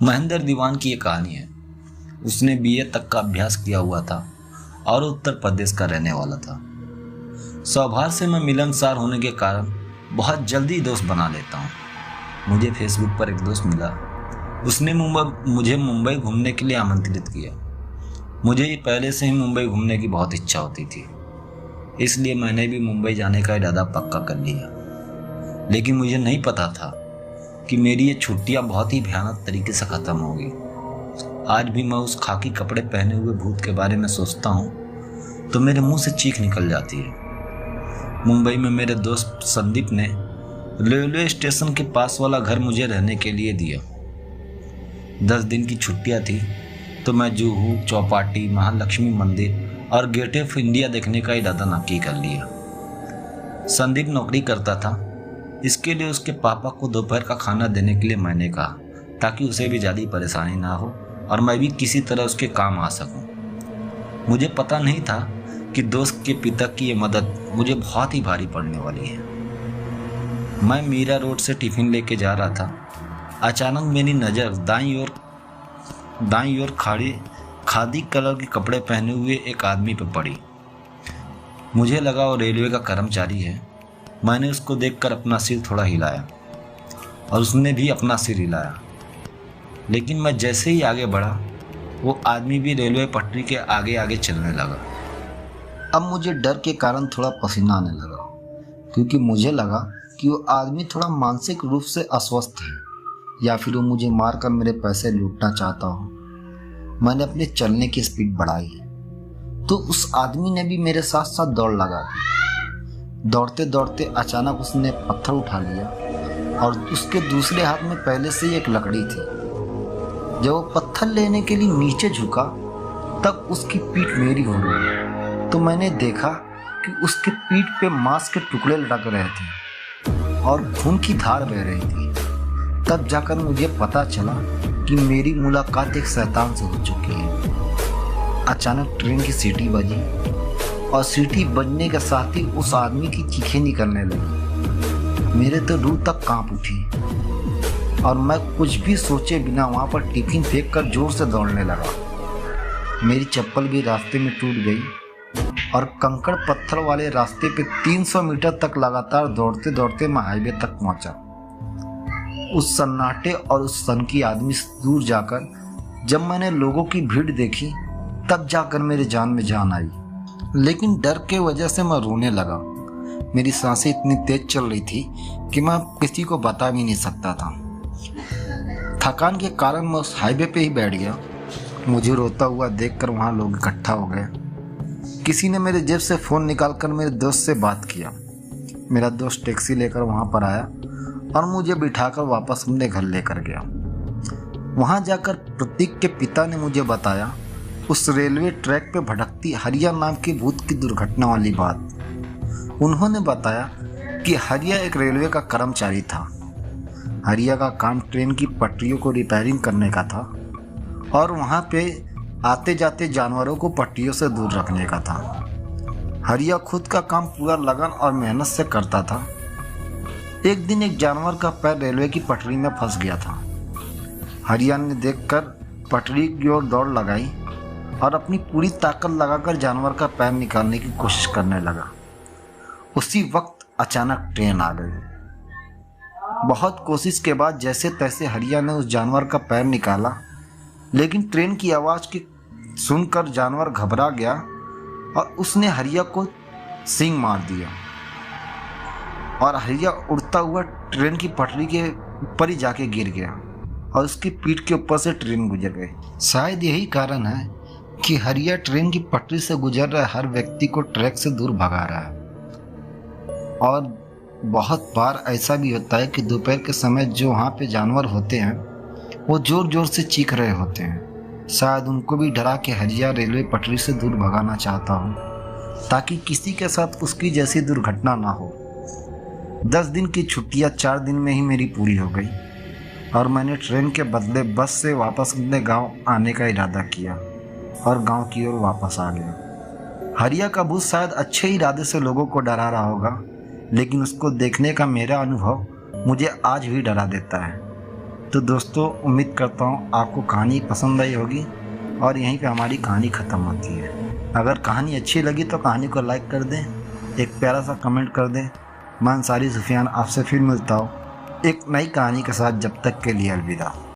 महेंद्र दीवान की एक कहानी है। उसने बीए तक का अभ्यास किया हुआ था और उत्तर प्रदेश का रहने वाला था। स्वभाव से मैं मिलनसार होने के कारण बहुत जल्दी दोस्त बना लेता हूँ। मुझे फेसबुक पर एक दोस्त मिला। उसने मुझे मुंबई घूमने के लिए आमंत्रित किया। मुझे पहले से ही मुंबई घूमने की बहुत इच्छा होती थी, इसलिए मैंने भी मुंबई जाने का इरादा पक्का कर लिया। लेकिन मुझे नहीं पता था कि मेरी ये छुट्टियां बहुत ही भयानक तरीके से ख़त्म होगी। आज भी मैं उस खाकी कपड़े पहने हुए भूत के बारे में सोचता हूँ तो मेरे मुंह से चीख निकल जाती है। मुंबई में मेरे दोस्त संदीप ने रेलवे स्टेशन के पास वाला घर मुझे रहने के लिए दिया। 10 दिन की छुट्टियां थी तो मैं जुहू, चौपाटी, महालक्ष्मी मंदिर और गेट ऑफ इंडिया देखने का इरादा नक्की कर लिया। संदीप नौकरी करता था, इसके लिए उसके पापा को दोपहर का खाना देने के लिए मैंने कहा, ताकि उसे भी ज़्यादा परेशानी ना हो और मैं भी किसी तरह उसके काम आ सकूं। मुझे पता नहीं था कि दोस्त के पिता की ये मदद मुझे बहुत ही भारी पड़ने वाली है। मैं मीरा रोड से टिफ़िन लेके जा रहा था। अचानक मेरी नज़र दाईं ओर खड़े खादी कलर के कपड़े पहने हुए एक आदमी पर पड़ी। मुझे लगा वो रेलवे का कर्मचारी है। मैंने उसको देखकर अपना सिर थोड़ा हिलाया और उसने भी अपना सिर हिलाया। लेकिन मैं जैसे ही आगे बढ़ा, वो आदमी भी रेलवे पटरी के आगे आगे चलने लगा। अब मुझे डर के कारण थोड़ा पसीना आने लगा, क्योंकि मुझे लगा कि वो आदमी थोड़ा मानसिक रूप से अस्वस्थ है या फिर वो मुझे मारकर मेरे पैसे लूटना चाहता हो। मैंने अपने चलने की स्पीड बढ़ाई तो उस आदमी ने भी मेरे साथ साथ दौड़ लगा दी। दौड़ते दौड़ते अचानक उसने पत्थर उठा लिया और उसके दूसरे हाथ में पहले से ही एक लकड़ी थी। जब वो पत्थर लेने के लिए नीचे झुका तब उसकी पीठ मेरी हो गई, तो मैंने देखा कि उसके पीठ पे मांस के टुकड़े लटक रहे थे और खून की धार बह रही थी। तब जाकर मुझे पता चला कि मेरी मुलाकात एक शैतान से हो चुकी है। अचानक ट्रेन की सीटी बजी और सीटी बजने के साथ ही उस आदमी की चीखें निकलने लगी। मेरे तो रूह तक कांप उठी और मैं कुछ भी सोचे बिना वहाँ पर टिफिन फेंक कर जोर से दौड़ने लगा। मेरी चप्पल भी रास्ते में टूट गई और कंकड़ पत्थर वाले रास्ते पे 300 मीटर तक लगातार दौड़ते दौड़ते मैं हाईवे तक पहुँचा। उस सन्नाटे और उस सनकी आदमी से दूर जाकर जब मैंने लोगों की भीड़ देखी, तब जाकर मेरे जान में जान आई। लेकिन डर के वजह से मैं रोने लगा। मेरी सांसें इतनी तेज चल रही थी कि मैं किसी को बता भी नहीं सकता था। थकान के कारण मैं उस हाईवे पे ही बैठ गया। मुझे रोता हुआ देखकर वहाँ लोग इकट्ठा हो गए। किसी ने मेरे जेब से फ़ोन निकालकर मेरे दोस्त से बात किया। मेरा दोस्त टैक्सी लेकर वहाँ पर आया और मुझे बिठाकर वापस अपने घर लेकर गया। वहाँ जाकर प्रतीक के पिता ने मुझे बताया उस रेलवे ट्रैक पे भटकती हरिया नाम के भूत की दुर्घटना वाली बात। उन्होंने बताया कि हरिया एक रेलवे का कर्मचारी था। हरिया का काम ट्रेन की पटरियों को रिपेयरिंग करने का था और वहाँ पे आते जाते जानवरों को पटरियों से दूर रखने का था। हरिया खुद का काम पूरा लगन और मेहनत से करता था। एक दिन एक जानवर का पैर रेलवे की पटरी में फंस गया था। हरिया ने देखकर पटरी की ओर दौड़ लगाई और अपनी पूरी ताकत लगाकर जानवर का पैर निकालने की कोशिश करने लगा। उसी वक्त अचानक ट्रेन आ गई। बहुत कोशिश के बाद जैसे तैसे हरिया ने उस जानवर का पैर निकाला, लेकिन ट्रेन की आवाज़ की सुनकर जानवर घबरा गया और उसने हरिया को सींग मार दिया और हरिया उड़ता हुआ ट्रेन की पटरी के ऊपर ही जाके गिर गया और उसकी पीठ के ऊपर से ट्रेन गुजर गई। शायद यही कारण है कि हरिया ट्रेन की पटरी से गुजर रहे हर व्यक्ति को ट्रैक से दूर भगा रहा है। और बहुत बार ऐसा भी होता है कि दोपहर के समय जो वहाँ पे जानवर होते हैं वो ज़ोर ज़ोर से चीख रहे होते हैं। शायद उनको भी डरा के हरिया रेलवे पटरी से दूर भगाना चाहता हो, ताकि किसी के साथ उसकी जैसी दुर्घटना ना हो। 10 दिन की छुट्टियाँ 4 दिन में ही मेरी पूरी हो गई और मैंने ट्रेन के बदले बस से वापस अपने गांव आने का इरादा किया और गांव की ओर वापस आ गया। हरिया का भूत शायद अच्छे इरादे से लोगों को डरा रहा होगा, लेकिन उसको देखने का मेरा अनुभव मुझे आज भी डरा देता है। तो दोस्तों उम्मीद करता हूँ आपको कहानी पसंद आई होगी और यहीं पे हमारी कहानी ख़त्म होती है। अगर कहानी अच्छी लगी तो कहानी को लाइक कर दें, एक प्यारा सा कमेंट कर दें। मैं अंसारी सुफियान आपसे फिर मिलता हूँ एक नई कहानी के साथ। जब तक के लिए अलविदा।